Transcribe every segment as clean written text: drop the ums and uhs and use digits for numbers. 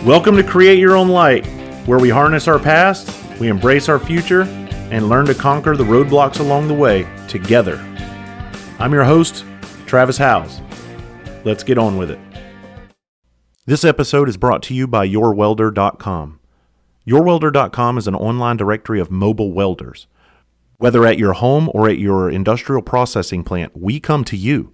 Welcome to Create Your Own Light, where we harness our past, we embrace our future, and learn to conquer the roadblocks along the way together. I'm your host, Travis Howes. Let's get on with it. This episode is brought to you by YourWelder.com. YourWelder.com is an online directory of mobile welders. Whether at your home or at your industrial processing plant, we come to you.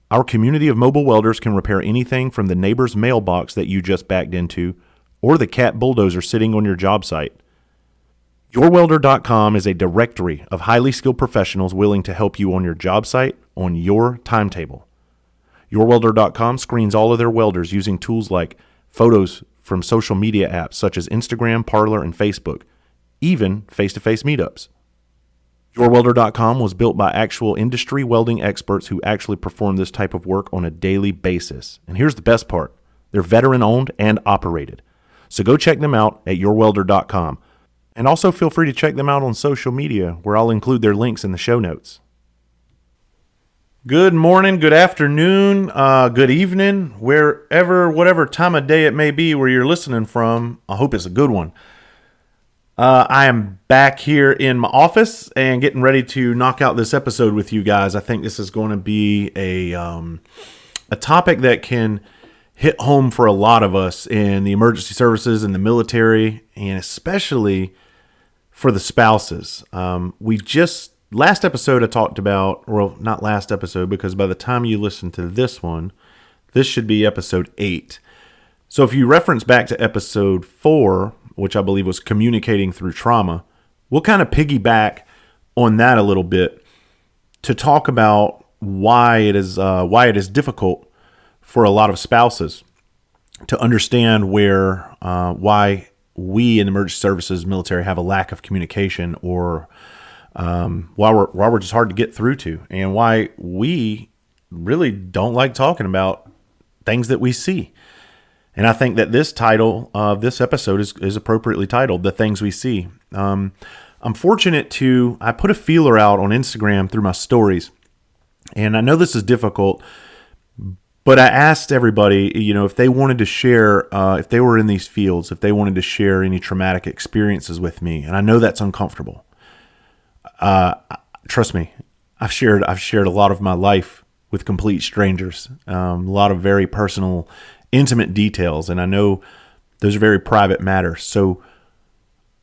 Our community of mobile welders can repair anything from the neighbor's mailbox that you just backed into or the cat bulldozer sitting on your job site. YourWelder.com is a directory of highly skilled professionals willing to help you on your job site on your timetable. YourWelder.com screens all of their welders using tools like photos from social media apps such as Instagram, Parler, and Facebook, even face-to-face meetups. YourWelder.com was built by actual industry welding experts who actually perform this type of work on a daily basis. And here's the best part. They're veteran-owned and operated. So go check them out at YourWelder.com. And also feel free to check them out on social media, where I'll include their links in the show notes. Good morning, good afternoon, good evening, whatever time of day it may be where you're listening from. I hope it's a good one. I am back here in my office and getting ready to knock out this episode with you guys. I think this is going to be a topic that can hit home for a lot of us in the emergency services and the military, and especially for the spouses. Last episode I talked about, well, not last episode, because by the time you listen to this one, this should be episode 8. So if you reference back to episode 4, which I believe was communicating through trauma, we'll kind of piggyback on that a little bit to talk about why it is difficult for a lot of spouses to understand why we in emergency services military have a lack of communication, or why we're just hard to get through to, and why we really don't like talking about things that we see. And I think that this title of this episode is appropriately titled, The Things We See. I'm fortunate I put a feeler out on Instagram through my stories, and I know this is difficult, but I asked everybody, if they wanted to share, if they were in these fields, if they wanted to share any traumatic experiences with me. And I know that's uncomfortable. Trust me, I've shared a lot of my life with complete strangers, a lot of very personal, intimate details, and I know those are very private matters. So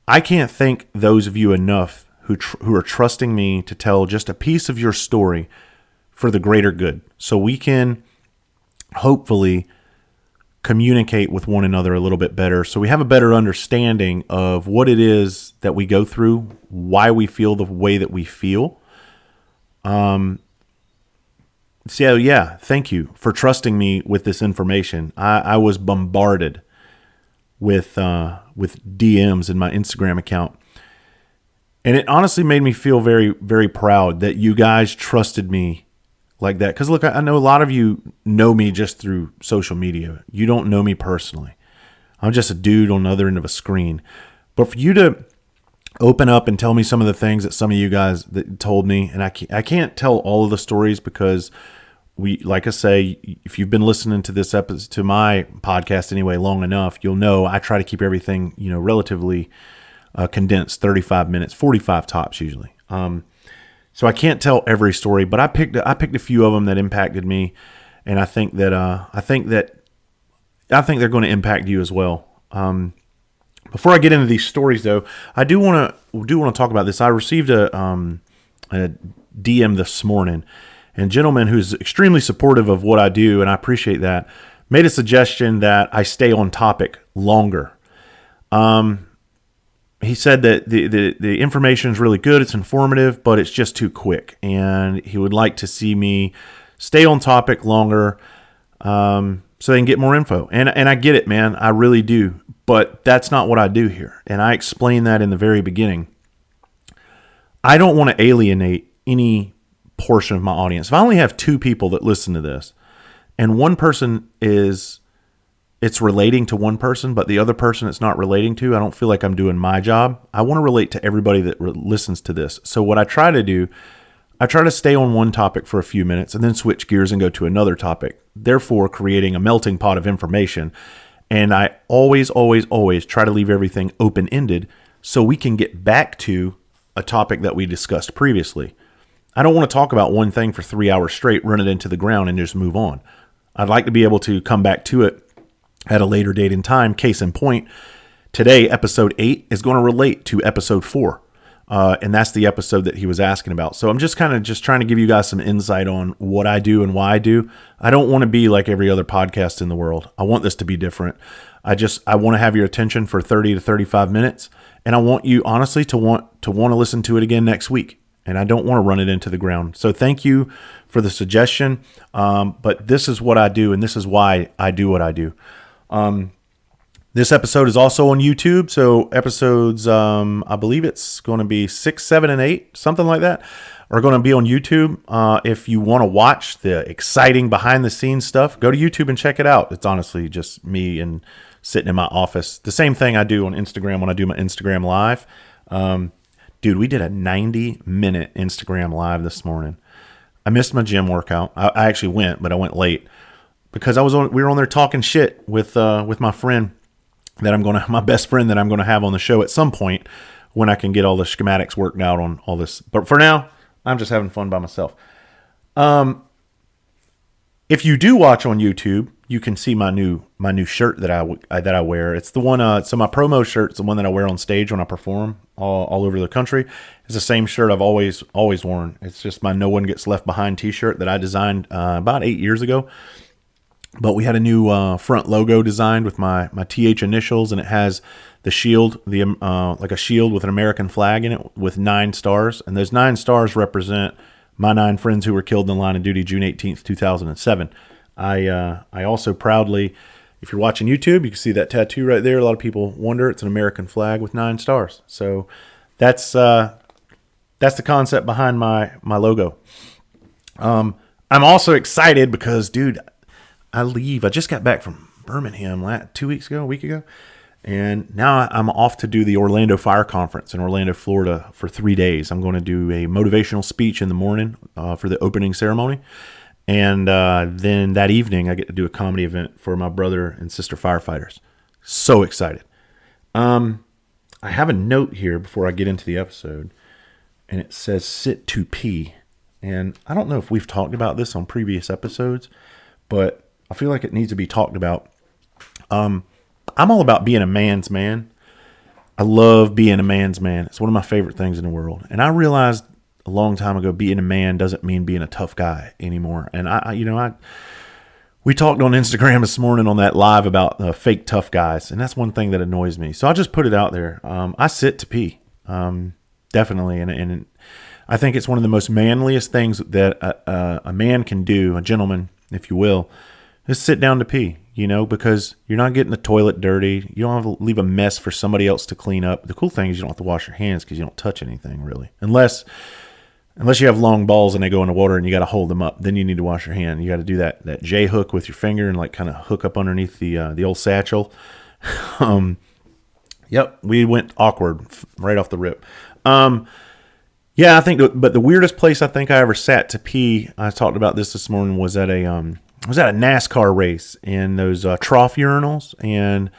I can't thank those of you enough who are trusting me to tell just a piece of your story for the greater good, so we can hopefully communicate with one another a little bit better, so we have a better understanding of what it is that we go through, why we feel the way that we feel. So yeah, thank you for trusting me with this information. I was bombarded with DMs in my Instagram account, and it honestly made me feel very, very proud that you guys trusted me like that. Because look, I know a lot of you know me just through social media. You don't know me personally. I'm just a dude on the other end of a screen. But for you to open up and tell me some of the things that some of you guys that told me, and I can't tell all of the stories, because like I say, if you've been listening to this episode, to my podcast anyway, long enough, you'll know I try to keep everything, relatively condensed, 35 minutes, 45 tops usually. So I can't tell every story, but I picked a few of them that impacted me, and I think that they're going to impact you as well. Before I get into these stories, though, I do want to talk about this. I received a DM this morning, and a gentleman who's extremely supportive of what I do, and I appreciate that, made a suggestion that I stay on topic longer. He said that the information is really good, it's informative, but it's just too quick, and he would like to see me stay on topic longer, so they can get more info. And I get it, man, I really do. But that's not what I do here. And I explained that in the very beginning. I don't want to alienate any portion of my audience. If I only have 2 people that listen to this, and one person it's relating to one person, but the other person it's not relating to, I don't feel like I'm doing my job. I want to relate to everybody that listens to this. So what I try to do, I try to stay on one topic for a few minutes and then switch gears and go to another topic, therefore creating a melting pot of information. And I always, always, always try to leave everything open-ended so we can get back to a topic that we discussed previously. I don't want to talk about one thing for 3 hours straight, run it into the ground, and just move on. I'd like to be able to come back to it at a later date and time. Case in point, today, episode 8 is going to relate to episode 4. And that's the episode that he was asking about. So I'm just kind of trying to give you guys some insight on what I do and why I do. I don't want to be like every other podcast in the world. I want this to be different. I want to have your attention for 30 to 35 minutes. And I want you, honestly, to want to listen to it again next week. And I don't want to run it into the ground. So thank you for the suggestion. But this is what I do, and this is why I do what I do. This episode is also on YouTube. So episodes, I believe it's going to be 6, 7, and 8, something like that, are going to be on YouTube. If you want to watch the exciting behind-the-scenes stuff, go to YouTube and check it out. It's honestly just me and sitting in my office. The same thing I do on Instagram when I do my Instagram Live. Dude, we did a 90-minute Instagram Live this morning. I missed my gym workout. I actually went, but I went late because we were on there talking shit with my friend my best friend that I'm going to have on the show at some point when I can get all the schematics worked out on all this. But for now, I'm just having fun by myself. If you do watch on YouTube, you can see my new shirt that I wear. It's the one. So my promo shirt is the one that I wear on stage when I perform all over the country. It's the same shirt I've always worn. It's just my "No One Gets Left Behind" T-shirt that I designed about 8 years ago. But we had a new front logo designed with my TH initials, and it has the shield, like a shield with an American flag in it with 9 stars. And those 9 stars represent my 9 friends who were killed in the line of duty June 18th, 2007. I also proudly, if you're watching YouTube, you can see that tattoo right there. A lot of people wonder. It's an American flag with 9 stars. So that's the concept behind my logo. I'm also excited because, dude, I just got back from Birmingham 2 weeks ago, a week ago. And now I'm off to do the Orlando Fire Conference in Orlando, Florida for 3 days. I'm going to do a motivational speech in the morning for the opening ceremony. And then that evening, I get to do a comedy event for my brother and sister firefighters. So excited. I have a note here before I get into the episode, and it says sit to pee. And I don't know if we've talked about this on previous episodes, but I feel like it needs to be talked about. I'm all about being a man's man. I love being a man's man. It's one of my favorite things in the world. And I realized a long time ago, being a man doesn't mean being a tough guy anymore. And we talked on Instagram this morning on that live about fake tough guys. And that's one thing that annoys me. So I'll just put it out there. I sit to pee. Definitely. And I think it's one of the most manliest things that a man can do, a gentleman, if you will, is sit down to pee, because you're not getting the toilet dirty. You don't have to leave a mess for somebody else to clean up. The cool thing is you don't have to wash your hands because you don't touch anything really. Unless you have long balls and they go in the water and you got to hold them up. Then you need to wash your hand. You got to do that J hook with your finger and like kind of hook up underneath the old satchel. Yep, we went awkward right off the rip. Yeah, I think, but the weirdest place I think I ever sat to pee, I talked about this morning, was at a NASCAR race in those trough urinals, and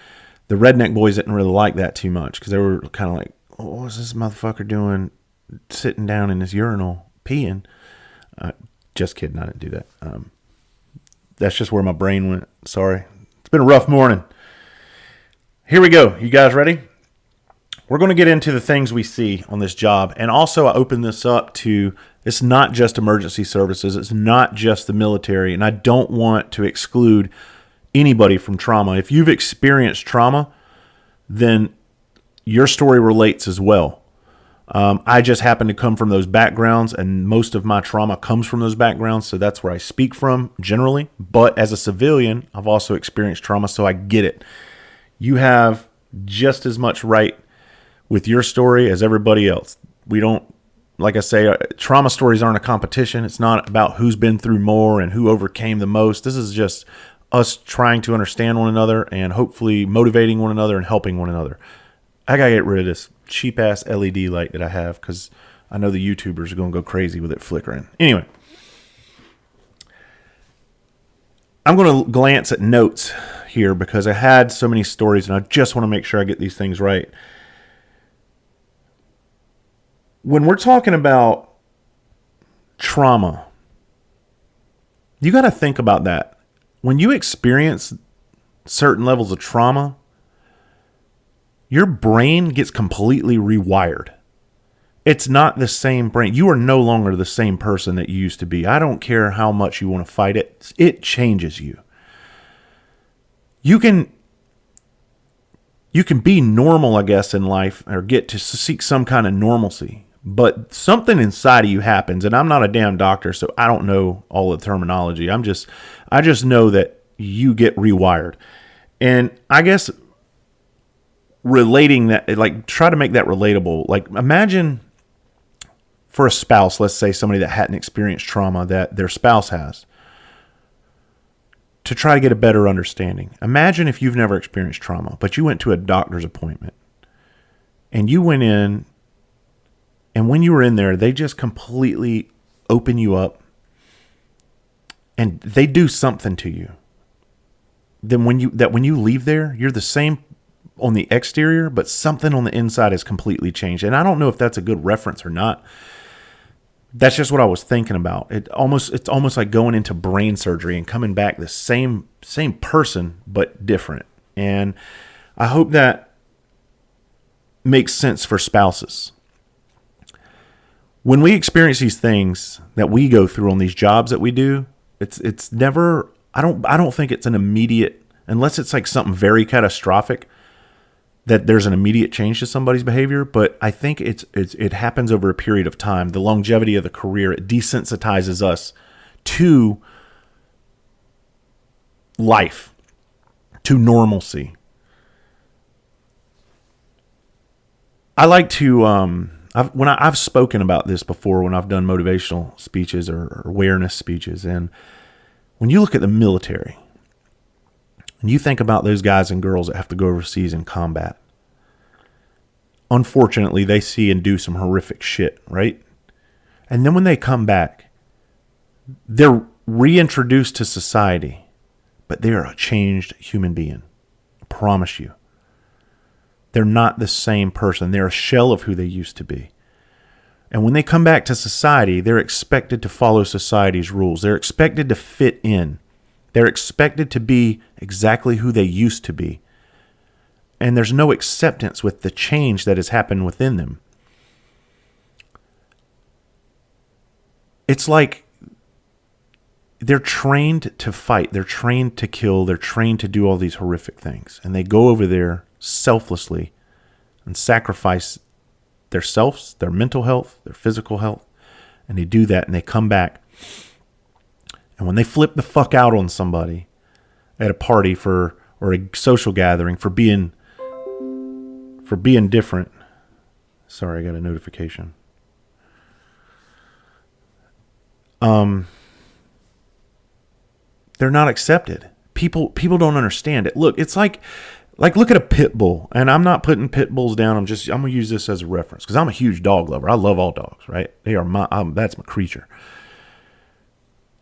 the redneck boys didn't really like that too much because they were kind of like, oh, what's this motherfucker doing sitting down in this urinal peeing? Just kidding, I didn't do that. That's just where my brain went. Sorry. It's been a rough morning. Here we go. You guys ready? We're going to get into the things we see on this job. And also I open this up to, it's not just emergency services. It's not just the military. And I don't want to exclude anybody from trauma. If you've experienced trauma, then your story relates as well. I just happen to come from those backgrounds, and most of my trauma comes from those backgrounds. So that's where I speak from generally. But as a civilian, I've also experienced trauma, so I get it. You have just as much right with your story as everybody else. We don't, like I say, trauma stories aren't a competition. It's not about who's been through more and who overcame the most. This is just us trying to understand one another and hopefully motivating one another and helping one another. I got to get rid of this cheap ass LED light that I have because I know the YouTubers are going to go crazy with it flickering. Anyway, I'm going to glance at notes here because I had so many stories and I just want to make sure I get these things right. When we're talking about trauma, you got to think about that. When you experience certain levels of trauma, your brain gets completely rewired. It's not the same brain. You are no longer the same person that you used to be. I don't care how much you want to fight it. It changes you. You can be normal, I guess, in life, or get to seek some kind of normalcy. But something inside of you happens, and I'm not a damn doctor, so I don't know all the terminology. I just know that you get rewired. And I guess relating that, like, try to make that relatable. Like, imagine for a spouse, let's say somebody that hadn't experienced trauma that their spouse has, to try to get a better understanding. Imagine if you've never experienced trauma, but you went to a doctor's appointment and you went in, and when you were in there, they just completely open you up and they do something to you. Then when you leave there, you're the same on the exterior, but something on the inside has completely changed. And I don't know if that's a good reference or not. That's just what I was thinking about. It's almost like going into brain surgery and coming back the same person, but different. And I hope that makes sense for spouses. When we experience these things that we go through on these jobs that we do, it's never, I don't think it's an immediate, unless it's like something very catastrophic, that there's an immediate change to somebody's behavior. But I think it happens over a period of time. The longevity of the career, it desensitizes us to life, to normalcy. I like to, I've spoken about this before when I've done motivational speeches or awareness speeches. And when you look at the military and you think about those guys and girls that have to go overseas in combat, unfortunately, they see and do some horrific shit, right? And then when they come back, they're reintroduced to society, but they are a changed human being. I promise you. They're not the same person. They're a shell of who they used to be. And when they come back to society, they're expected to follow society's rules. They're expected to fit in. They're expected to be exactly who they used to be. And there's no acceptance with the change that has happened within them. It's like they're trained to fight. They're trained to kill. They're trained to do all these horrific things. And they go over there selflessly and sacrifice their selves, their mental health, their physical health. And they do that and they come back. And when they flip the fuck out on somebody at a party or a social gathering for being different. Sorry, I got a notification. They're not accepted. People don't understand it. Look, it's like look at a pit bull. And I'm not putting pit bulls down. I'm going to use this as a reference because I'm a huge dog lover. I love all dogs, right? They are that's my creature.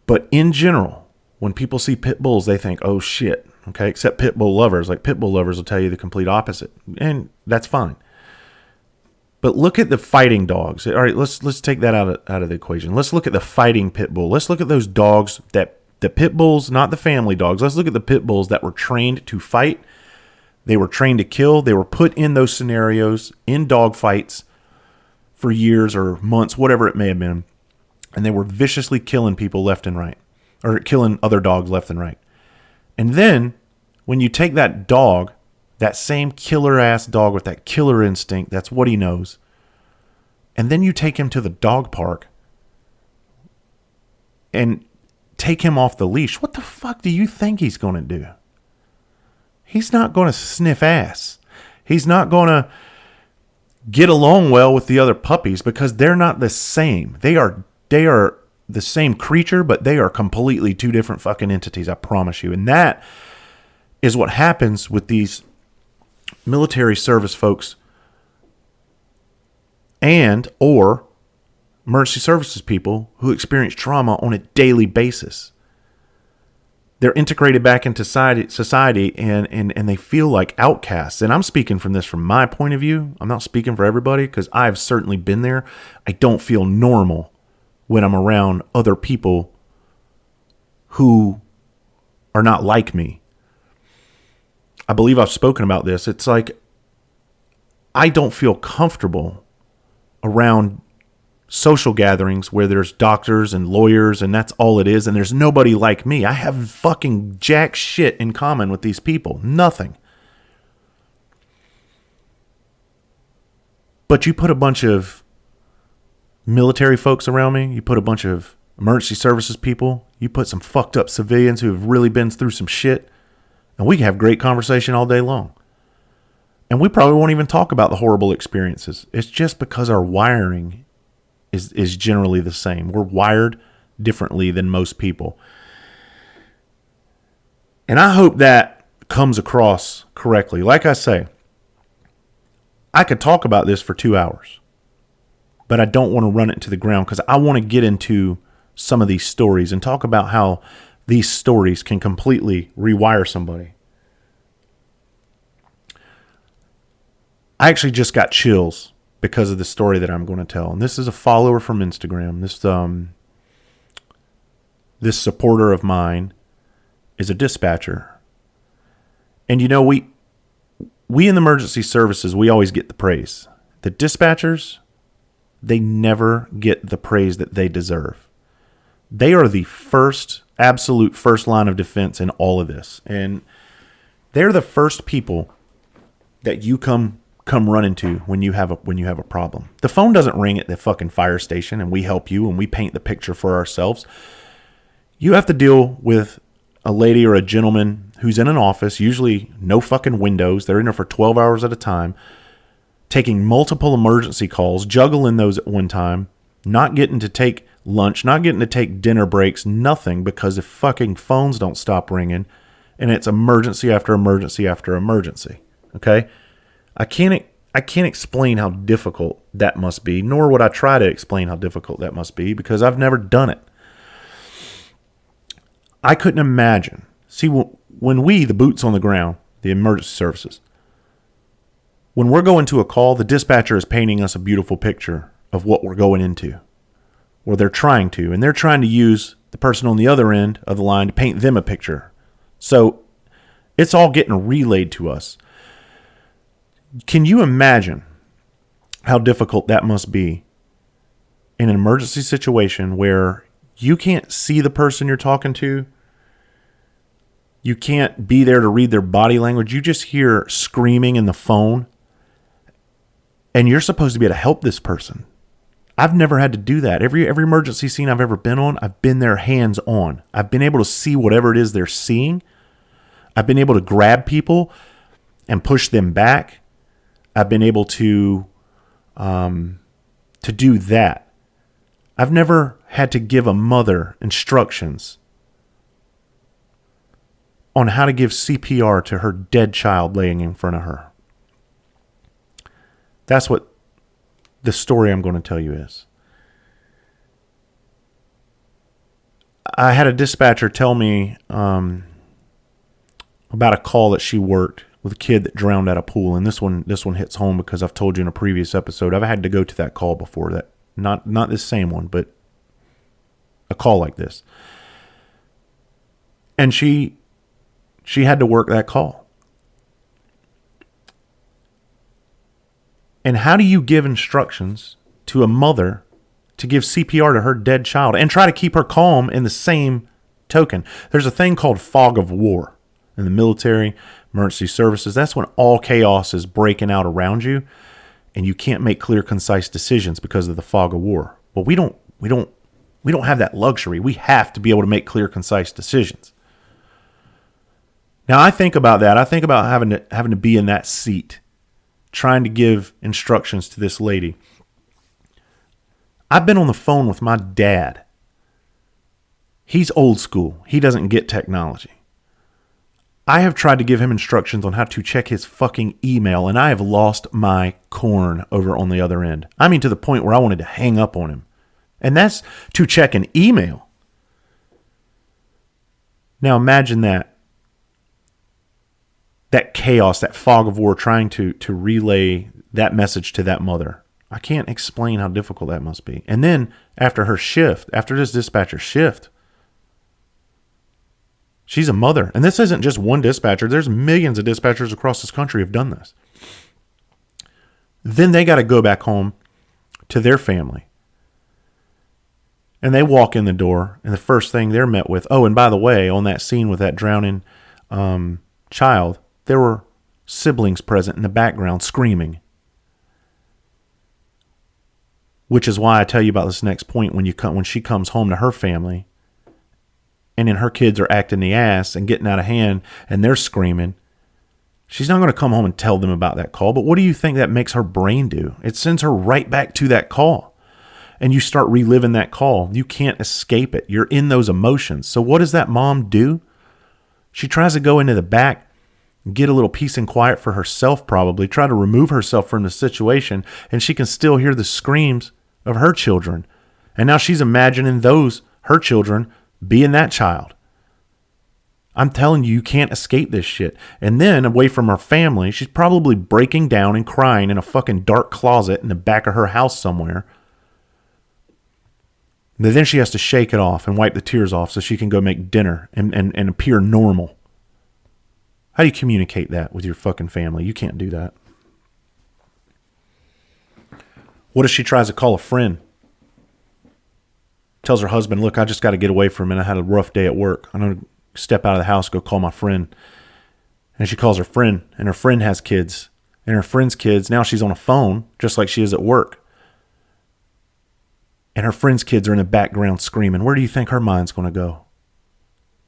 But in general, when people see pit bulls, they think, oh shit. Okay, except pit bull lovers. Like, pit bull lovers will tell you the complete opposite. And that's fine. But look at the fighting dogs. All right, let's take that out of the equation. Let's look at the fighting pit bull. Let's look at those dogs the pit bulls, not the family dogs. Let's look at the pit bulls that were trained to fight. They were trained to kill. They were put in those scenarios in dog fights for years or months, whatever it may have been. And they were viciously killing people left and right, or killing other dogs left and right. And then when you take that dog, that same killer ass dog with that killer instinct, that's what he knows. And then you take him to the dog park and take him off the leash. What the fuck do you think he's going to do? He's not going to sniff ass. He's not going to get along well with the other puppies because they're not the same. They are the same creature, but they are completely two different fucking entities, I promise you. And that is what happens with these military service folks and or emergency services people who experience trauma on a daily basis. they're integrated back into society and they feel like outcasts. And I'm speaking from my point of view. I'm not speaking for everybody because I've certainly been there. I don't feel normal when I'm around other people who are not like me. I believe I've spoken about this. It's like I don't feel comfortable around social gatherings where there's doctors and lawyers and that's all it is, and there's nobody like me. I have fucking jack shit in common with these people. Nothing. But you put a bunch of military folks around me, you put a bunch of emergency services people, you put some fucked up civilians who have really been through some shit, and we can have great conversation all day long. And we probably won't even talk about the horrible experiences. It's just because our wiring is generally the same. We're wired differently than most people. And I hope that comes across correctly. Like I say, I could talk about this for 2 hours, but I don't want to run it to the ground because I want to get into some of these stories and talk about how these stories can completely rewire somebody. I actually just got chills because of the story that I'm going to tell. And this is a follower from Instagram. This supporter of mine is a dispatcher. And you know, we in the emergency services, we always get the praise. The dispatchers, they never get the praise that they deserve. They are the absolute first line of defense in all of this. And they're the first people that you come running to when you have a problem. The phone doesn't ring at the fucking fire station and we help you and we paint the picture for ourselves. You have to deal with a lady or a gentleman who's in an office, usually no fucking windows. They're in there for 12 hours at a time, taking multiple emergency calls, juggling those at one time, not getting to take lunch, not getting to take dinner breaks, nothing, because the fucking phones don't stop ringing and it's emergency after emergency after emergency. Okay? I can't explain how difficult that must be, nor would I try to explain how difficult that must be because I've never done it. I couldn't imagine. See, when we, the boots on the ground, the emergency services, when we're going to a call, the dispatcher is painting us a beautiful picture of what we're going into. Or they're trying to. And they're trying to use the person on the other end of the line to paint them a picture. So it's all getting relayed to us. Can you imagine how difficult that must be in an emergency situation where you can't see the person you're talking to? You can't be there to read their body language. You just hear screaming in the phone. And you're supposed to be able to help this person. I've never had to do that. Every emergency scene I've ever been on, I've been there hands on. I've been able to see whatever it is they're seeing. I've been able to grab people and push them back. I've been able to do that. I've never had to give a mother instructions on how to give CPR to her dead child laying in front of her. That's what the story I'm going to tell you is. I had a dispatcher tell me about a call that she worked with a kid that drowned at a pool, and this one hits home because I've told you in a previous episode I've had to go to that call before. That not this same one, but a call like this, and she had to work that call. And how do you give instructions to a mother to give CPR to her dead child and try to keep her calm in the same token? There's a thing called fog of war in the military, emergency services. That's when all chaos is breaking out around you and you can't make clear, concise decisions because of the fog of war. Well, we don't have that luxury. We have to be able to make clear, concise decisions. Now, I think about that. I think about having to be in that seat, trying to give instructions to this lady. I've been on the phone with my dad. He's old school. He doesn't get technology. I have tried to give him instructions on how to check his fucking email, and I have lost my corn over on the other end. I mean, to the point where I wanted to hang up on him. And that's to check an email. Now imagine that chaos, that fog of war, trying to relay that message to that mother. I can't explain how difficult that must be. And then after this dispatcher's shift, she's a mother. And this isn't just one dispatcher. There's millions of dispatchers across this country who have done this. Then they got to go back home to their family. And they walk in the door, and the first thing they're met with, oh, and by the way, on that scene with that drowning child, there were siblings present in the background screaming. Which is why I tell you about this next point when she comes home to her family, and then her kids are acting the ass and getting out of hand, and they're screaming. She's not going to come home and tell them about that call, but what do you think that makes her brain do? It sends her right back to that call. And you start reliving that call. You can't escape it. You're in those emotions. So what does that mom do? She tries to go into the back and get a little peace and quiet for herself, probably, try to remove herself from the situation, and she can still hear the screams of her children. And now she's imagining her children, being that child. I'm telling you, you can't escape this shit. And then, away from her family, she's probably breaking down and crying in a fucking dark closet in the back of her house somewhere. And then she has to shake it off and wipe the tears off so she can go make dinner and appear normal. How do you communicate that with your fucking family? You can't do that. What if she tries to call a friend? Tells her husband, look, I just got to get away for a minute. I had a rough day at work. I'm going to step out of the house, go call my friend. And she calls her friend, and her friend has kids. And her friend's kids, now she's on a phone, just like she is at work. And her friend's kids are in the background screaming. Where do you think her mind's going to go?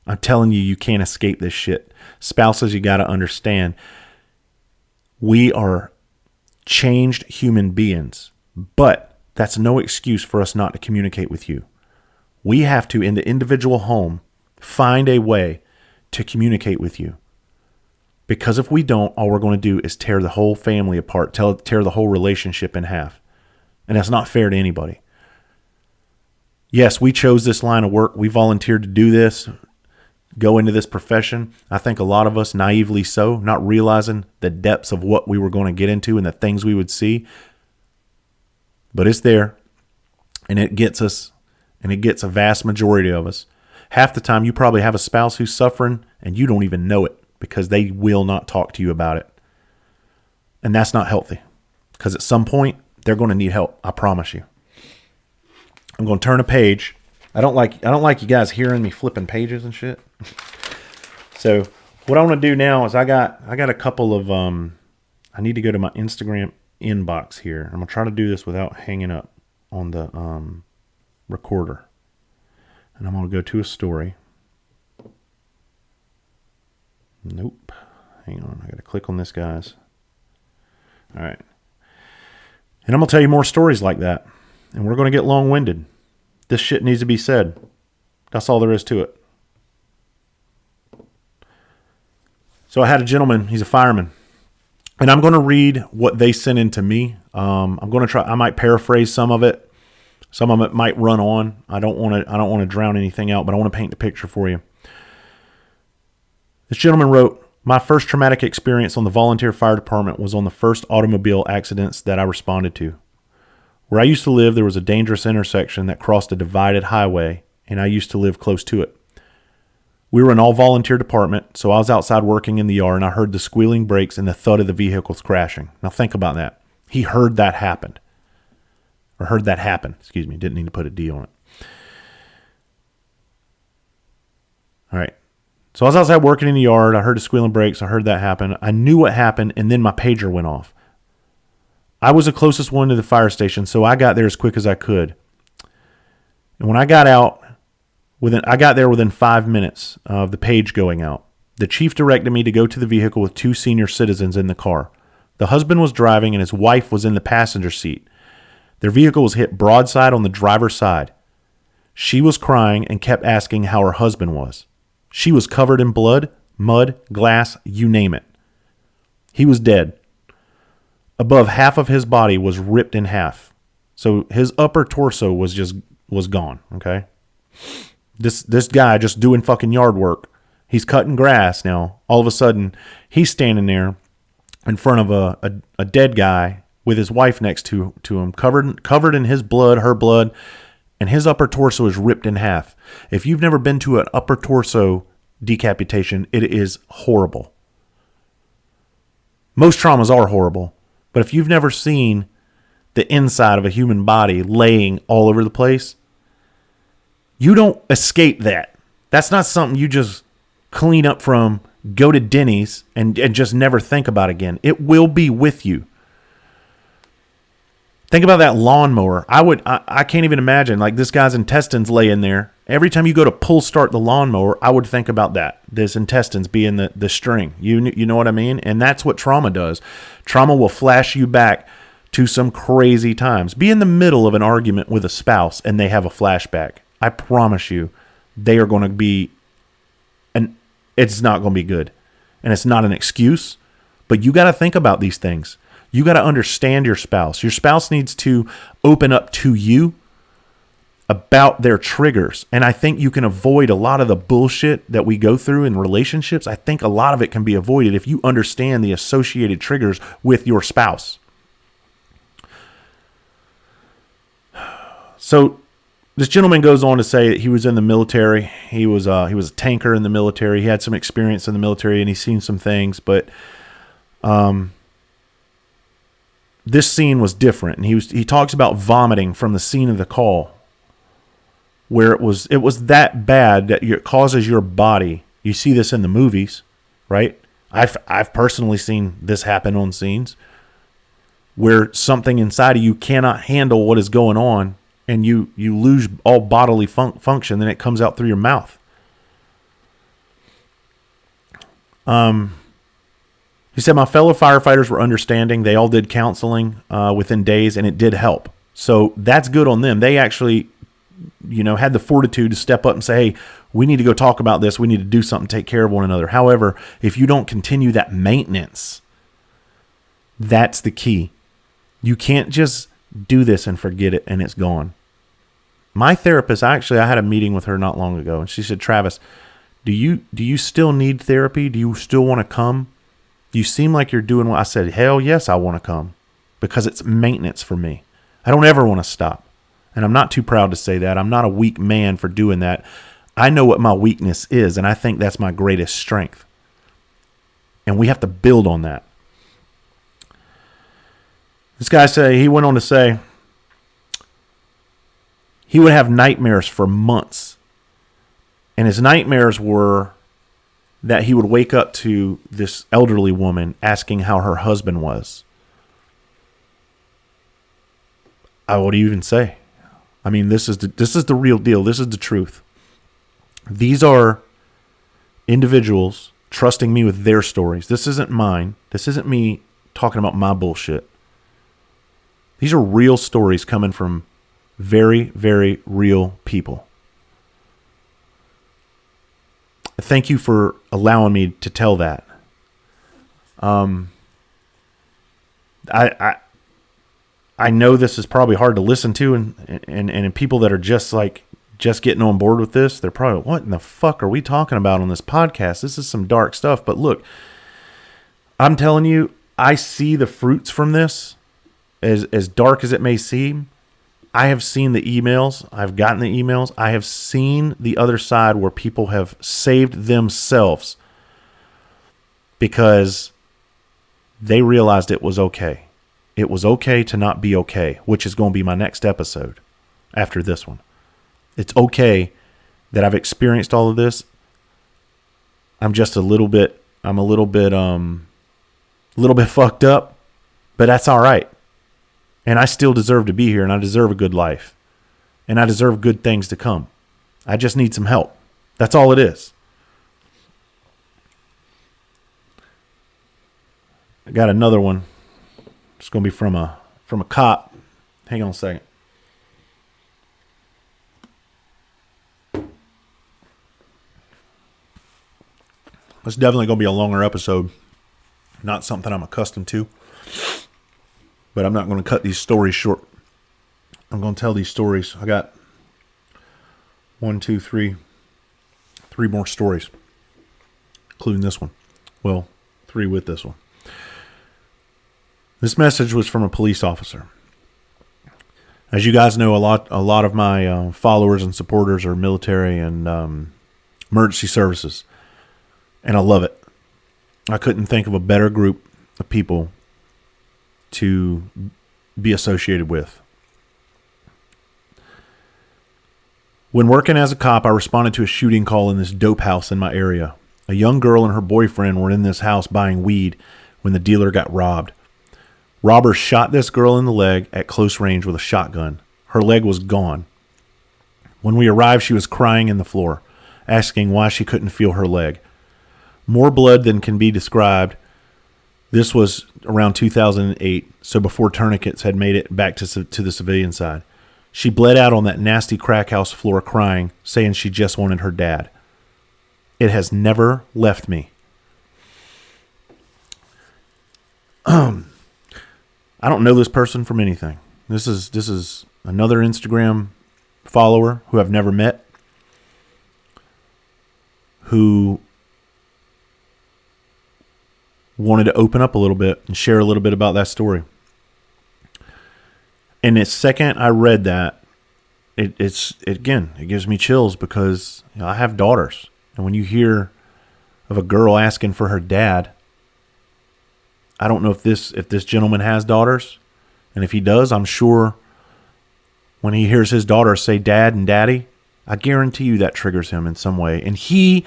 I'm telling you, you can't escape this shit. Spouses, you got to understand. We are changed human beings. But that's no excuse for us not to communicate with you. We have to, in the individual home, find a way to communicate with you. Because if we don't, all we're going to do is tear the whole family apart, tear the whole relationship in half. And that's not fair to anybody. Yes, we chose this line of work. We volunteered to do this, go into this profession. I think a lot of us, naively so, not realizing the depths of what we were going to get into and the things we would see. But it's there, and it gets us, and it gets a vast majority of us. Half the time, you probably have a spouse who's suffering, and you don't even know it because they will not talk to you about it. And that's not healthy, because at some point, they're going to need help. I promise you. I'm going to turn a page. I don't like you guys hearing me flipping pages and shit. So what I want to do now is I got a couple of I need to go to my Instagram inbox here. I'm going to try to do this without hanging up on the recorder. And I'm going to go to a story. Nope. Hang on. I got to click on this, guys. All right. And I'm going to tell you more stories like that. And we're going to get long-winded. This shit needs to be said. That's all there is to it. So I had a gentleman. He's a fireman. And I'm going to read what they sent in to me. I'm going to try. I might paraphrase some of it. Some of it might run on. I don't want to drown anything out, but I want to paint the picture for you. This gentleman wrote, my first traumatic experience on the volunteer fire department was on the first automobile accidents that I responded to. Where I used to live, there was a dangerous intersection that crossed a divided highway, and I used to live close to it. We were an all-volunteer department, so I was outside working in the yard, and I heard the squealing brakes and the thud of the vehicles crashing. Now think about that. He heard that happen. Or heard that happen. Excuse me. Didn't need to put a D on it. All right. So I was outside working in the yard. I heard the squealing brakes. I heard that happen. I knew what happened, and then my pager went off. I was the closest one to the fire station, so I got there as quick as I could. And when I got out, I got there within 5 minutes of the page going out. The chief directed me to go to the vehicle with 2 senior citizens in the car. The husband was driving, and his wife was in the passenger seat. Their vehicle was hit broadside on the driver's side. She was crying and kept asking how her husband was. She was covered in blood, mud, glass, you name it. He was dead. Above half of his body was ripped in half. So his upper torso was gone, okay? This guy just doing fucking yard work He's cutting grass now. All of a sudden, he's standing there in front of a dead guy with his wife next to him, covered in his blood, her blood, and his upper torso is ripped in half. If you've never been to an upper torso decapitation, it is horrible. Most traumas are horrible, but if you've never seen the inside of a human body laying all over the place, you don't escape that. That's not something you just clean up from, go to Denny's, and just never think about again. It will be with you. Think about that lawnmower. I can't even imagine, like, this guy's intestines laying there. Every time you go to pull start the lawnmower, I would think about that. This intestines being the string. You know what I mean? And that's what trauma does. Trauma will flash you back to some crazy times. Be in the middle of an argument with a spouse and they have a flashback. I promise you, they are going to be, and it's not going to be good. And it's not an excuse, but you got to think about these things. You got to understand your spouse. Your spouse needs to open up to you about their triggers. And I think you can avoid a lot of the bullshit that we go through in relationships. I think a lot of it can be avoided if you understand the associated triggers with your spouse. So this gentleman goes on to say that he was in the military. He was a tanker in the military. He had some experience in the military and he's seen some things, but this scene was different. And he talks about vomiting from the scene of the call, where it was that bad that it causes your body. You see this in the movies, right? I've personally seen this happen on scenes where something inside of you cannot handle what is going on, and you lose all bodily function, then it comes out through your mouth. He said, my fellow firefighters were understanding. They all did counseling within days, and it did help. So that's good on them. They actually, had the fortitude to step up and say, hey, we need to go talk about this. We need to do something, take care of one another. However, if you don't continue that maintenance, that's the key. You can't just do this and forget it and it's gone. My therapist, I had a meeting with her not long ago, and she said, Travis, do you still need therapy? Do you still want to come? You seem like you're doing what I said. Hell yes, I want to come, because it's maintenance for me. I don't ever want to stop. And I'm not too proud to say that. I'm not a weak man for doing that. I know what my weakness is, and I think that's my greatest strength. And we have to build on that. This guy he went on to say he would have nightmares for months. And his nightmares were that he would wake up to this elderly woman asking how her husband was. What do you even say? I mean, this is the real deal. This is the truth. These are individuals trusting me with their stories. This isn't mine. This isn't me talking about my bullshit. These are real stories coming from very, very real people. Thank you for allowing me to tell that. I know this is probably hard to listen to, and people that are just getting on board with this, they're probably, what in the fuck are we talking about on this podcast? This is some dark stuff. But look, I'm telling you, I see the fruits from this. As dark as it may seem, I have seen the emails. I've gotten the emails. I have seen the other side where people have saved themselves because they realized it was okay. It was okay to not be okay, which is going to be my next episode after this one. It's okay that I've experienced all of this. I'm a little bit fucked up, but that's all right. And I still deserve to be here, and I deserve a good life. And I deserve good things to come. I just need some help. That's all it is. I got another one. It's going to be from a cop. Hang on a second. It's definitely going to be a longer episode. Not something I'm accustomed to. But I'm not going to cut these stories short. I'm going to tell these stories. I got 3 more stories. including this one. Well, 3 with this one. This message was from a police officer. As you guys know, a lot of my followers and supporters are military and emergency services, and I love it. I couldn't think of a better group of people to be associated with. When working as a cop, I responded to a shooting call in this dope house in my area. A young girl and her boyfriend were in this house buying weed when the dealer got robbed. Robbers shot this girl in the leg at close range with a shotgun. Her leg was gone. When we arrived, she was crying in the floor, asking why she couldn't feel her leg. More blood than can be described. This was around 2008, so before tourniquets had made it back to the civilian side. She bled out on that nasty crack house floor crying, saying she just wanted her dad. It has never left me. I don't know this person from anything. This is another Instagram follower who I've never met, who wanted to open up a little bit and share a little bit about that story. And the second I read that, it gives me chills because I have daughters. And when you hear of a girl asking for her dad, I don't know if this gentleman has daughters. And if he does, I'm sure when he hears his daughter say dad and daddy, I guarantee you that triggers him in some way. And he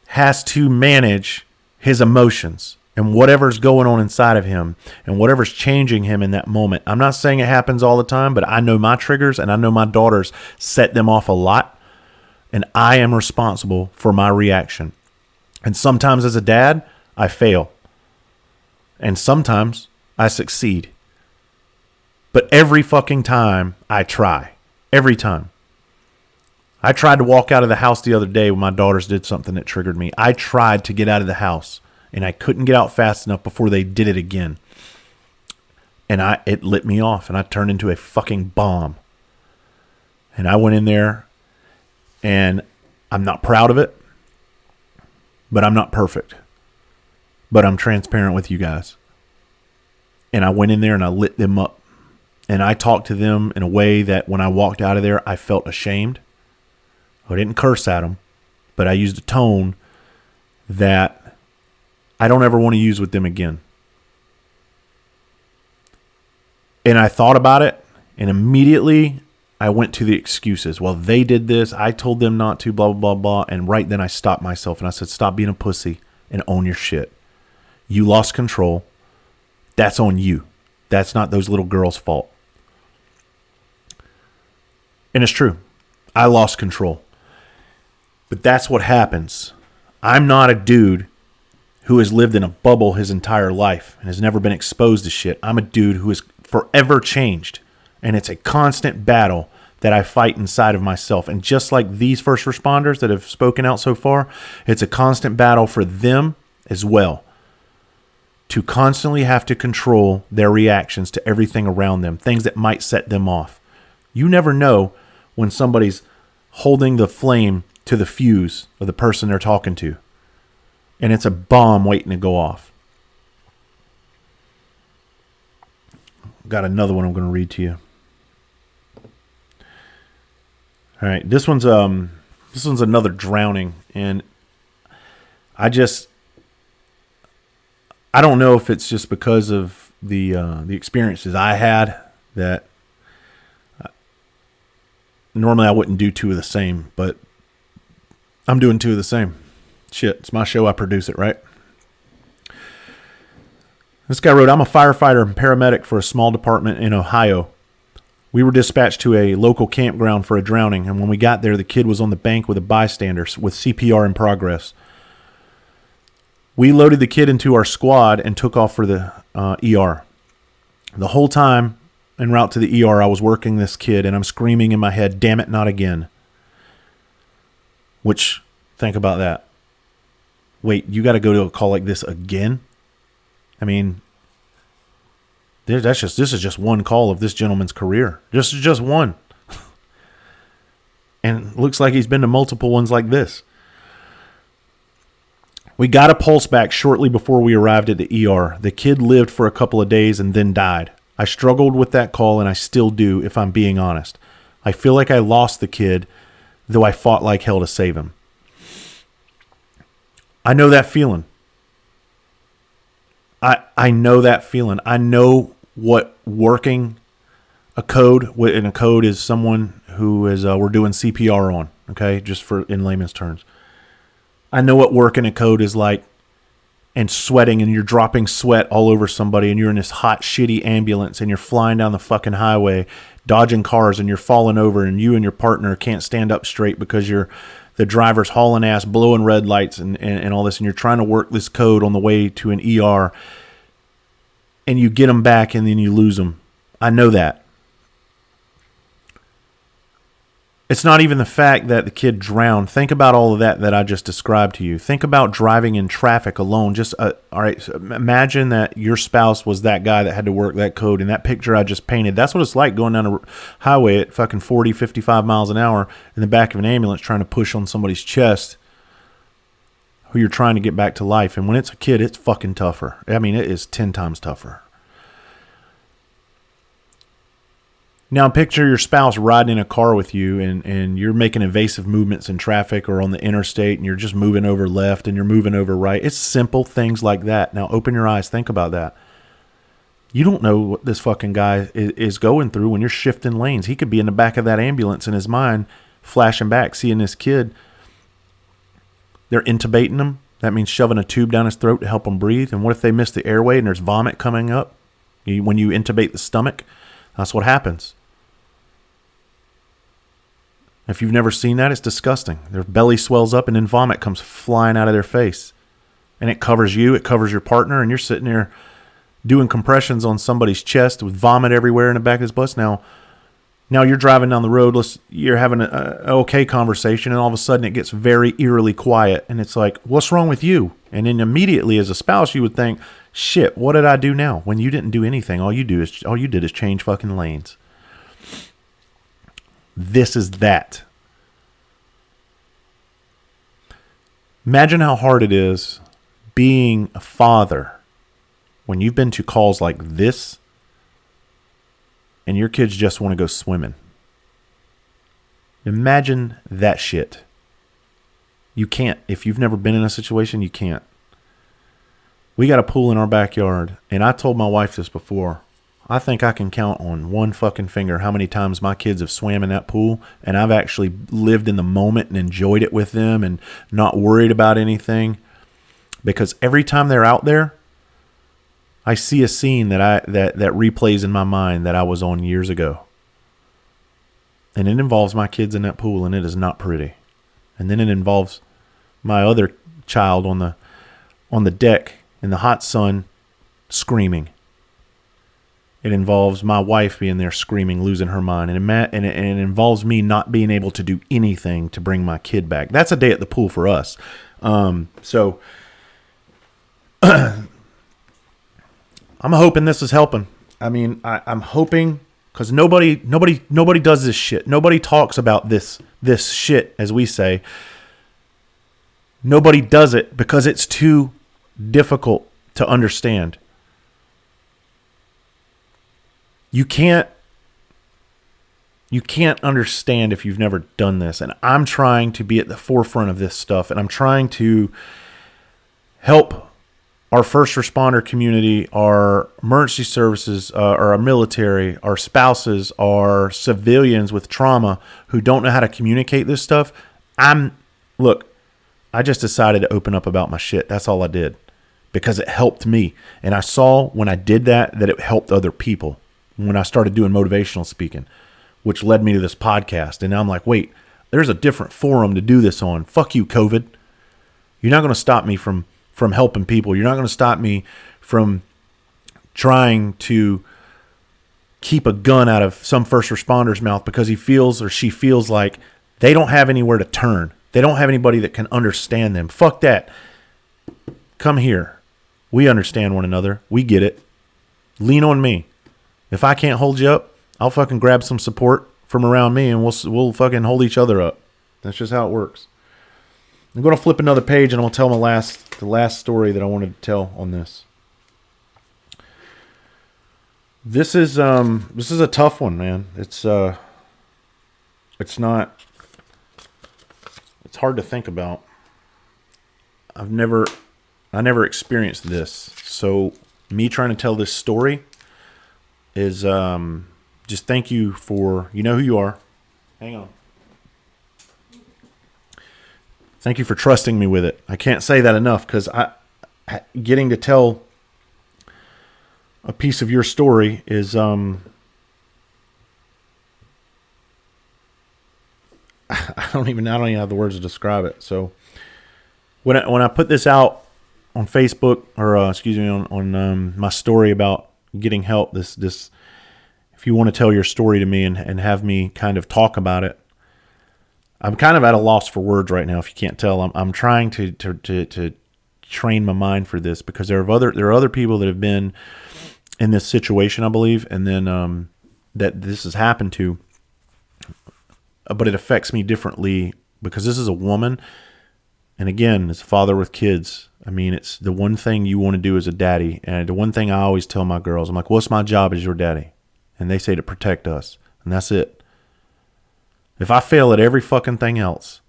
has to manage his emotions and whatever's going on inside of him and whatever's changing him in that moment. I'm not saying it happens all the time, but I know my triggers and I know my daughters set them off a lot. And I am responsible for my reaction. And sometimes as a dad, I fail. And sometimes I succeed. But every fucking time I try. Every time. I tried to walk out of the house the other day when my daughters did something that triggered me. I tried to get out of the house. And I couldn't get out fast enough before they did it again. And it lit me off. And I turned into a fucking bomb. And I went in there. And I'm not proud of it. But I'm not perfect. But I'm transparent with you guys. And I went in there and I lit them up. And I talked to them in a way that when I walked out of there, I felt ashamed. I didn't curse at them. But I used a tone that I don't ever want to use with them again. And I thought about it. And immediately I went to the excuses. Well, they did this. I told them not to, blah, blah, blah, blah. And right then I stopped myself and I said, stop being a pussy and own your shit. You lost control. That's on you. That's not those little girls' fault. And it's true. I lost control. But that's what happens. I'm not a dude who has lived in a bubble his entire life and has never been exposed to shit. I'm a dude who is forever changed. And it's a constant battle that I fight inside of myself. And just like these first responders that have spoken out so far, it's a constant battle for them as well. To constantly have to control their reactions to everything around them, things that might set them off. You never know when somebody's holding the flame to the fuse of the person they're talking to. And it's a bomb waiting to go off. Got another one I'm going to read to you. All right, this one's another drowning, and I don't know if it's just because of the experiences I had that normally I wouldn't do two of the same, but I'm doing two of the same. Shit, it's my show. I produce it, right? This guy wrote, I'm a firefighter and paramedic for a small department in Ohio. We were dispatched to a local campground for a drowning, and when we got there, the kid was on the bank with a bystander with CPR in progress. We loaded the kid into our squad and took off for the ER. The whole time en route to the ER, I was working this kid, and I'm screaming in my head, damn it, not again. Which, think about that. Wait, you got to go to a call like this again? I mean, this is just one call of this gentleman's career. Just one. And it looks like he's been to multiple ones like this. We got a pulse back shortly before we arrived at the ER. The kid lived for a couple of days and then died. I struggled with that call, and I still do, if I'm being honest. I feel like I lost the kid, though I fought like hell to save him. I know that feeling. I know that feeling. I know what working a code, and a code is someone who is we're doing CPR on, okay, just for in layman's terms. I know what working a code is like, and sweating, and you're dropping sweat all over somebody, and you're in this hot, shitty ambulance, and you're flying down the fucking highway, dodging cars, and you're falling over, and you and your partner can't stand up straight because the driver's hauling ass, blowing red lights, and all this, and you're trying to work this code on the way to an ER, and you get them back, and then you lose them. I know that. It's not even the fact that the kid drowned. Think about all of that I just described to you. Think about driving in traffic alone. All right, so imagine that your spouse was that guy that had to work that code. In that picture I just painted, that's what it's like going down a highway at fucking 40, 55 miles an hour in the back of an ambulance trying to push on somebody's chest who you're trying to get back to life. And when it's a kid, it's fucking tougher. I mean, it is 10 times tougher. Now picture your spouse riding in a car with you, and you're making evasive movements in traffic or on the interstate, and you're just moving over left and you're moving over right. It's simple things like that. Now open your eyes. Think about that. You don't know what this fucking guy is going through when you're shifting lanes. He could be in the back of that ambulance in his mind, flashing back, seeing this kid. They're intubating him. That means shoving a tube down his throat to help him breathe. And what if they miss the airway and there's vomit coming up? When you intubate the stomach, that's what happens. If you've never seen that, it's disgusting. Their belly swells up and then vomit comes flying out of their face. And it covers you, it covers your partner, and you're sitting there doing compressions on somebody's chest with vomit everywhere in the back of his bus. Now you're driving down the road, you're having an okay conversation, and all of a sudden it gets very eerily quiet. And it's like, what's wrong with you? And then immediately as a spouse, you would think, shit, what did I do now? When you didn't do anything. All you did is change fucking lanes. This is that. Imagine how hard it is being a father when you've been to calls like this and your kids just want to go swimming. Imagine that shit. You can't. If you've never been in a situation, you can't. We got a pool in our backyard, and I told my wife this before. I think I can count on one fucking finger how many times my kids have swam in that pool, and I've actually lived in the moment and enjoyed it with them and not worried about anything. Because every time they're out there, I see a scene that replays in my mind that I was on years ago. And it involves my kids in that pool, and it is not pretty. And then it involves my other child on the deck in the hot sun screaming. It involves my wife being there screaming, losing her mind. And it involves me not being able to do anything to bring my kid back. That's a day at the pool for us. So I'm hoping this is helping. I mean, I'm hoping, because nobody does this shit. Nobody talks about this shit, as we say. Nobody does it because it's too difficult to understand. You can't understand if you've never done this. And I'm trying to be at the forefront of this stuff. And I'm trying to help our first responder community, our emergency services, our military, our spouses, our civilians with trauma who don't know how to communicate this stuff. Look, I just decided to open up about my shit. That's all I did. Because it helped me. And I saw when I did that it helped other people. When I started doing motivational speaking, which led me to this podcast. And now I'm like, wait, there's a different forum to do this on. Fuck you, COVID. You're not going to stop me from helping people. You're not going to stop me from trying to keep a gun out of some first responder's mouth because he feels or she feels like they don't have anywhere to turn. They don't have anybody that can understand them. Fuck that. Come here. We understand one another. We get it. Lean on me. If I can't hold you up, I'll fucking grab some support from around me and we'll fucking hold each other up. That's just how it works. I'm going to flip another page and I'll tell the last story that I wanted to tell on this. This is a tough one, man. It's hard to think about. I never experienced this. So me trying to tell this story is just thank you for, you know who you are. Hang on. Thank you for trusting me with it. I can't say that enough, because getting to tell a piece of your story is I don't even have the words to describe it. So when I put this out on Facebook, or on my story about getting help, this if you want to tell your story to me and have me kind of talk about it, I'm kind of at a loss for words right now. If you can't tell, I'm trying to train my mind for this, because there are other people that have been in this situation, I believe, and then that this has happened to, but it affects me differently because this is a woman, and again, it's a father with kids. I mean, it's the one thing you want to do as a daddy, and the one thing I always tell my girls, I'm like, what's my job as your daddy? And they say to protect us, and that's it. If I fail at every fucking thing else,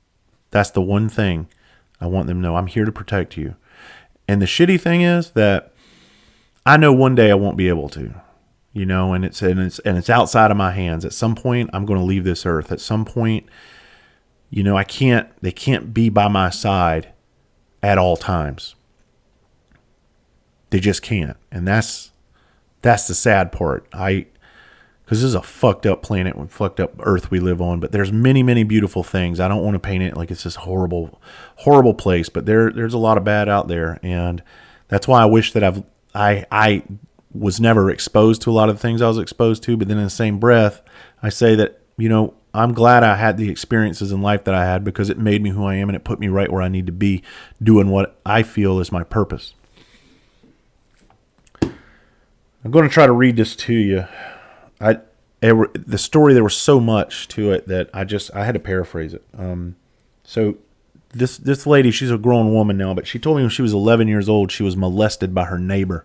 that's the one thing I want them to know. I'm here to protect you. And the shitty thing is that I know one day I won't be able to, and it's outside of my hands. At some point, I'm going to leave this earth. At some point, they can't be by my side at all times. They just can't. And that's the sad part. Because this is a fucked up planet, fucked up earth we live on, but there's many, many beautiful things. I don't want to paint it like it's this horrible, horrible place, but there's a lot of bad out there, and that's why I wish that I was never exposed to a lot of the things I was exposed to. But then in the same breath, I say that I'm glad I had the experiences in life that I had, because it made me who I am, and it put me right where I need to be, doing what I feel is my purpose. I'm going to try to read this to you. The story, there was so much to it that I had to paraphrase it. So this lady, she's a grown woman now, but she told me when she was 11 years old, she was molested by her neighbor.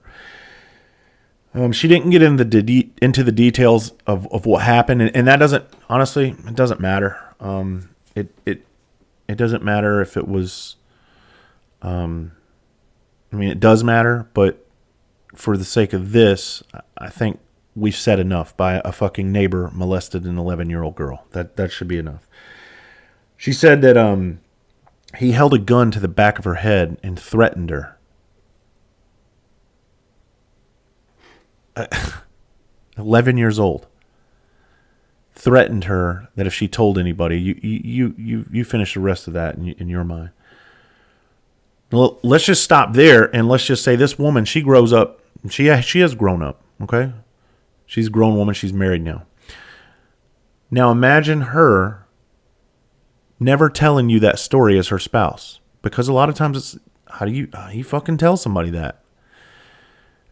She didn't get into the details of what happened, and that doesn't, honestly, it doesn't matter. It doesn't matter if it was, it does matter, but for the sake of this, I think we've said enough. By a fucking neighbor molested an 11-year-old girl. That should be enough. She said that he held a gun to the back of her head and threatened her. 11 years old. Threatened her that if she told anybody, you finish the rest of that in your mind. Well, let's just stop there, and let's just say this woman, she grows up. She has grown up, okay? She's a grown woman. She's married now. Now imagine her never telling you that story as her spouse. Because a lot of times it's, how do you fucking tell somebody that?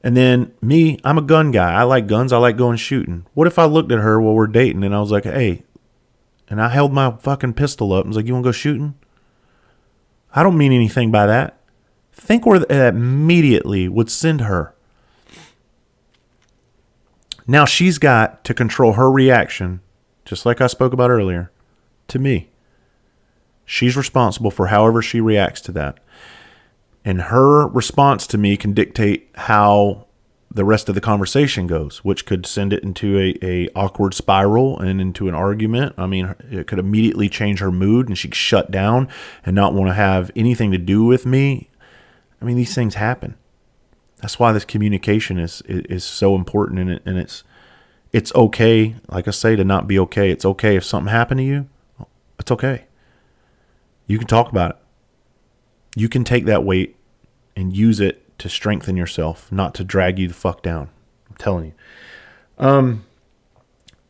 And then me, I'm a gun guy. I like guns. I like going shooting. What if I looked at her while we're dating and I was like, hey, and I held my fucking pistol up and was like, you want to go shooting? I don't mean anything by that. Think where that immediately would send her. Now she's got to control her reaction, just like I spoke about earlier, to me. She's responsible for however she reacts to that. And her response to me can dictate how the rest of the conversation goes, which could send it into a awkward spiral and into an argument. I mean, it could immediately change her mood and she could shut down and not want to have anything to do with me. I mean, these things happen. That's why this communication is so important, and it's okay, like I say, to not be okay. It's okay if something happened to you. It's okay. You can talk about it. You can take that weight and use it to strengthen yourself, not to drag you the fuck down. I'm telling you.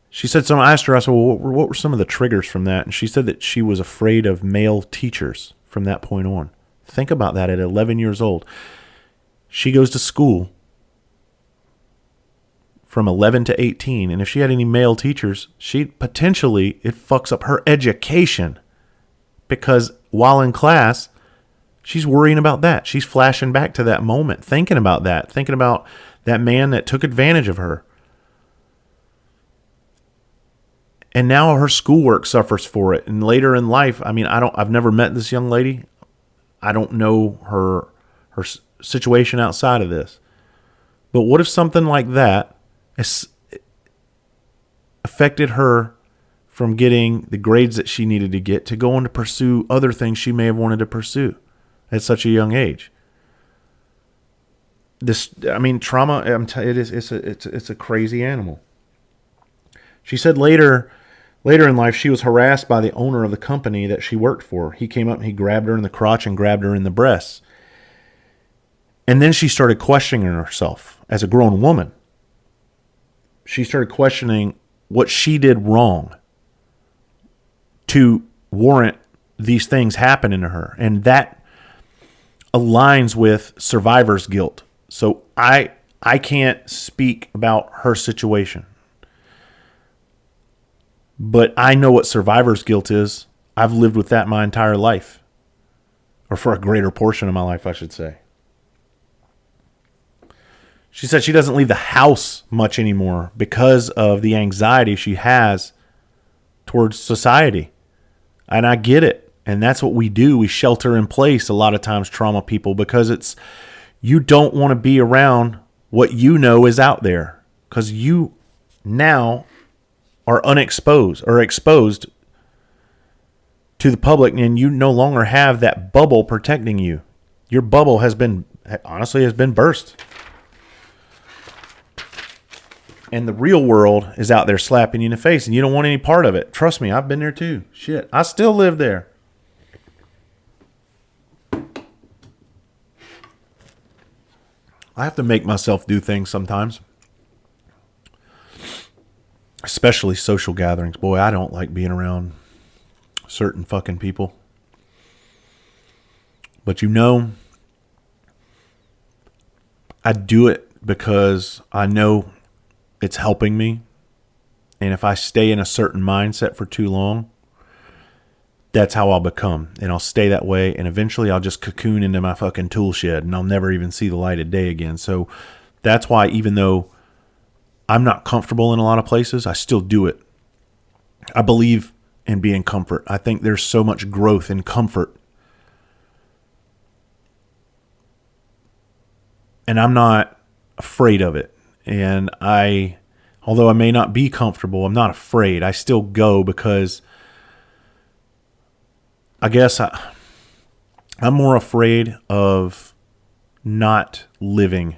She said I asked her, I said, well, what were some of the triggers from that? And she said that she was afraid of male teachers from that point on. Think about that at 11 years old. She goes to school from 11 to 18. And if she had any male teachers, it fucks up her education. Because while in class, she's worrying about that. She's flashing back to that moment, thinking about that man that took advantage of her. And now her schoolwork suffers for it. And later in life, I've never met this young lady. I don't know her situation outside of this. But what if something like that affected her from getting the grades that she needed to get to go on to pursue other things she may have wanted to pursue at such a young age? Trauma. It's a crazy animal. She said later in life, she was harassed by the owner of the company that she worked for. He came up and he grabbed her in the crotch and grabbed her in the breasts. And then she started questioning herself as a grown woman. She started questioning what she did wrong to warrant these things happening to her. And that aligns with survivor's guilt. So I can't speak about her situation. But I know what survivor's guilt is. I've lived with that my entire life. Or for a greater portion of my life, I should say. She said she doesn't leave the house much anymore because of the anxiety she has towards society. And I get it. And that's what we do. We shelter in place a lot of times, trauma people, because you don't want to be around what you know is out there. Because you now are unexposed or exposed to the public, and you no longer have that bubble protecting you. Your bubble has been burst. And the real world is out there slapping you in the face, and you don't want any part of it. Trust me, I've been there too. Shit, I still live there. I have to make myself do things sometimes. Especially social gatherings. Boy, I don't like being around certain fucking people. But I do it because I know it's helping me. And if I stay in a certain mindset for too long, that's how I'll become. And I'll stay that way. And eventually I'll just cocoon into my fucking tool shed and I'll never even see the light of day again. So that's why, even though I'm not comfortable in a lot of places, I still do it. I believe in being comfort. I think there's so much growth in comfort. And I'm not afraid of it. And although I may not be comfortable, I'm not afraid. I still go because I guess I'm more afraid of not living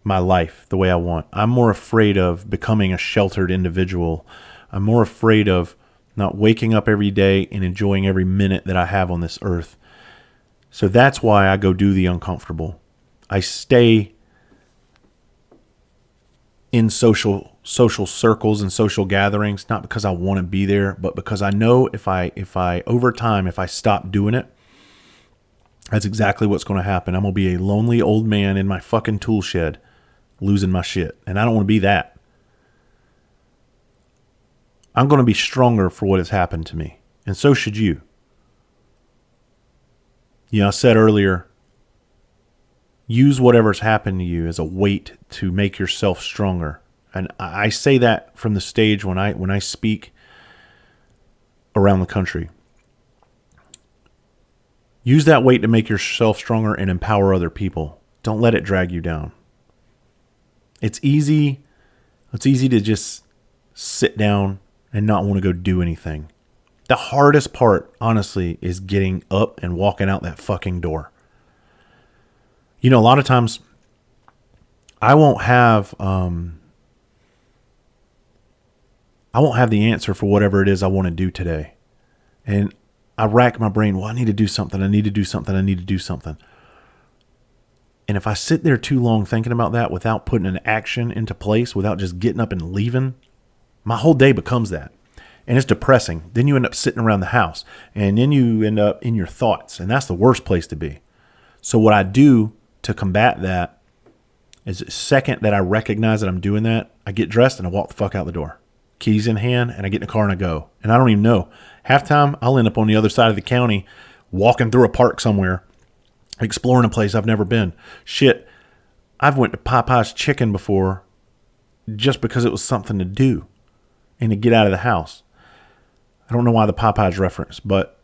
my life the way I want. I'm more afraid of becoming a sheltered individual. I'm more afraid of not waking up every day and enjoying every minute that I have on this earth. So that's why I go do the uncomfortable. I stay in social circles and social gatherings, not because I want to be there, but because I know if I over time, if I stop doing it, that's exactly what's going to happen. I'm going to be a lonely old man in my fucking tool shed, losing my shit. And I don't want to be that. I'm going to be stronger for what has happened to me. And so should you. I said earlier, use whatever's happened to you as a weight to make yourself stronger. And I say that from the stage when I speak around the country. Use that weight to make yourself stronger and empower other people. Don't let it drag you down. It's easy to just sit down and not want to go do anything. The hardest part, honestly, is getting up and walking out that fucking door. A lot of times I won't have the answer for whatever it is I want to do today. And I rack my brain, I need to do something. I need to do something. I need to do something. And if I sit there too long thinking about that without putting an action into place, without just getting up and leaving, my whole day becomes that. And it's depressing. Then you end up sitting around the house. And then you end up in your thoughts. And that's the worst place to be. So what I do to combat that is the second that I recognize that I'm doing that, I get dressed and I walk the fuck out the door. keys in hand, and I get in the car and I go. And I don't even know. Half time, I'll end up on the other side of the county, walking through a park somewhere, exploring a place I've never been. Shit, I've went to Popeye's Chicken before just because it was something to do and to get out of the house. I don't know why the Popeyes reference, but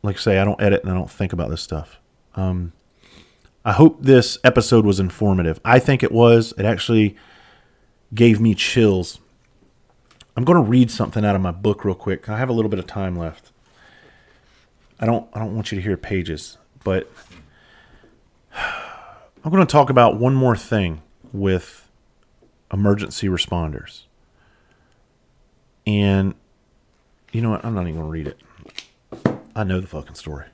like I say, I don't edit and I don't think about this stuff. I hope this episode was informative. I think it was. It actually gave me chills. I'm going to read something out of my book real quick. I have a little bit of time left. I don't want you to hear pages, but I'm going to talk about one more thing with emergency responders. And you know what? I'm not even going to read it. I know the fucking story.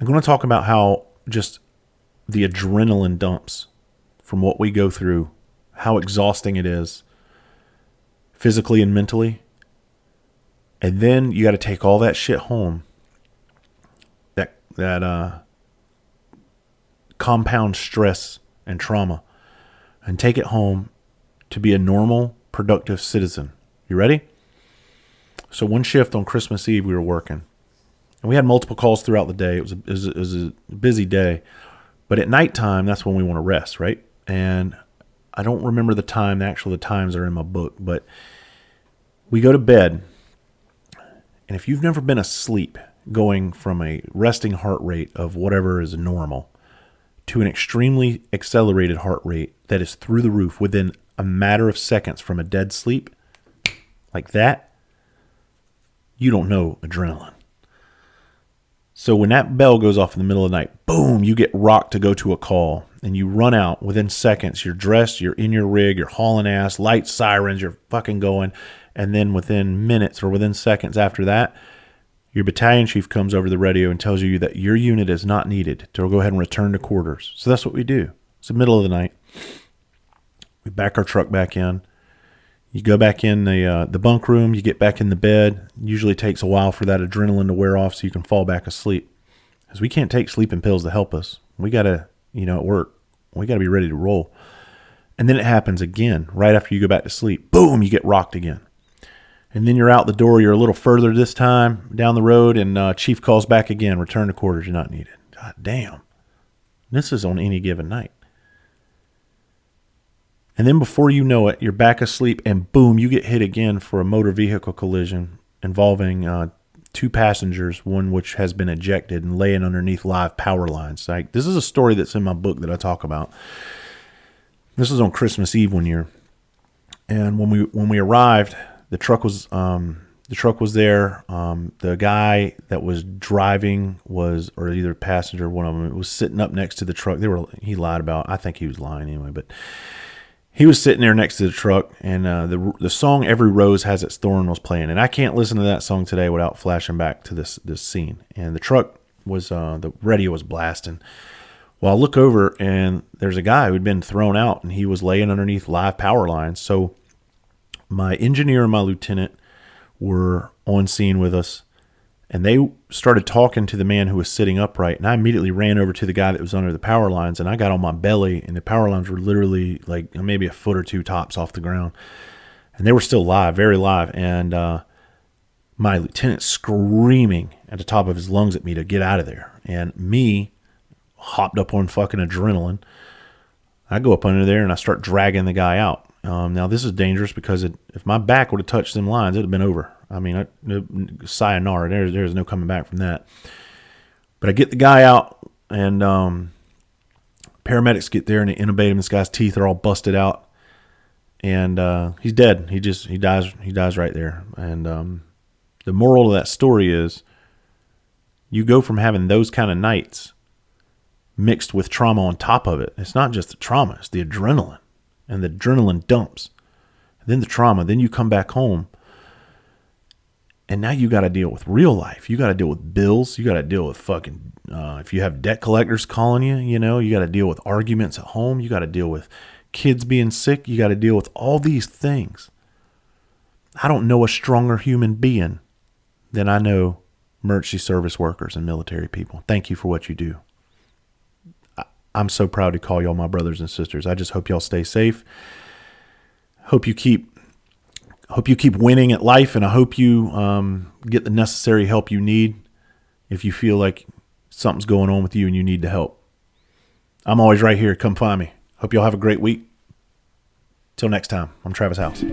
I'm going to talk about how just the adrenaline dumps from what we go through, how exhausting it is, physically and mentally. And then you got to take all that shit home, that compound stress and trauma, and take it home to be a normal, productive citizen. You ready? So one shift on Christmas Eve, we were working. And we had multiple calls throughout the day. It was a busy day. But at nighttime, that's when we want to rest, right? And I don't remember the time. The times are in my book. But we go to bed. And if you've never been asleep, going from a resting heart rate of whatever is normal to an extremely accelerated heart rate that is through the roof within a matter of seconds from a dead sleep, like that, you don't know adrenaline. So when that bell goes off in the middle of the night, boom, you get rocked to go to a call, and you run out within seconds. You're dressed, you're in your rig, you're hauling ass, lights, sirens, you're fucking going. And then within minutes or within seconds after that, your battalion chief comes over the radio and tells you that your unit is not needed to go ahead and return to quarters. So that's what we do. It's the middle of the night. We back our truck back in. You go back in the bunk room. You get back in the bed. Usually takes a while for that adrenaline to wear off so you can fall back asleep. Because we can't take sleeping pills to help us. We got to, at work, we got to be ready to roll. And then it happens again. Right after you go back to sleep, boom, you get rocked again. And then you're out the door. You're a little further this time down the road, and chief calls back again. Return to quarters. You're not needed. God damn. This is on any given night. And then before you know it, you're back asleep, and boom, you get hit again for a motor vehicle collision involving two passengers, one which has been ejected and laying underneath live power lines. Like, this is a story that's in my book that I talk about. This was on Christmas Eve one year. And when we arrived, the truck was there. The guy that was driving was, or either passenger, one of them, was sitting up next to the truck. He lied about. I think he was lying anyway, but he was sitting there next to the truck, and the song "Every Rose Has Its Thorn" was playing. And I can't listen to that song today without flashing back to this scene. And the truck was the radio was blasting. Well, I look over, and there's a guy who'd been thrown out, and he was laying underneath live power lines. So my engineer and my lieutenant were on scene with us, and they started talking to the man who was sitting upright, and I immediately ran over to the guy that was under the power lines, and I got on my belly, and the power lines were literally like maybe a foot or two tops off the ground, and they were still live, very live, and my lieutenant screaming at the top of his lungs at me to get out of there, and me hopped up on fucking adrenaline. I go up under there, and I start dragging the guy out. Now, this is dangerous because if my back would have touched them lines, it would have been over. I mean, sayonara. There's no coming back from that. But I get the guy out, and paramedics get there, and they intubate him. This guy's teeth are all busted out, and he's dead. He dies right there. And the moral of that story is you go from having those kind of nights mixed with trauma on top of it. It's not just the trauma, it's the adrenaline. And the adrenaline dumps. Then the trauma. Then you come back home. And now you got to deal with real life. You got to deal with bills. You got to deal with fucking, if you have debt collectors calling you, you got to deal with arguments at home. You got to deal with kids being sick. You got to deal with all these things. I don't know a stronger human being than I know emergency service workers and military people. Thank you for what you do. I'm so proud to call y'all my brothers and sisters. I just hope y'all stay safe. Hope you keep winning at life, and I hope you get the necessary help you need if you feel like something's going on with you and you need the help. I'm always right here. Come find me. Hope y'all have a great week. Till next time, I'm Travis House.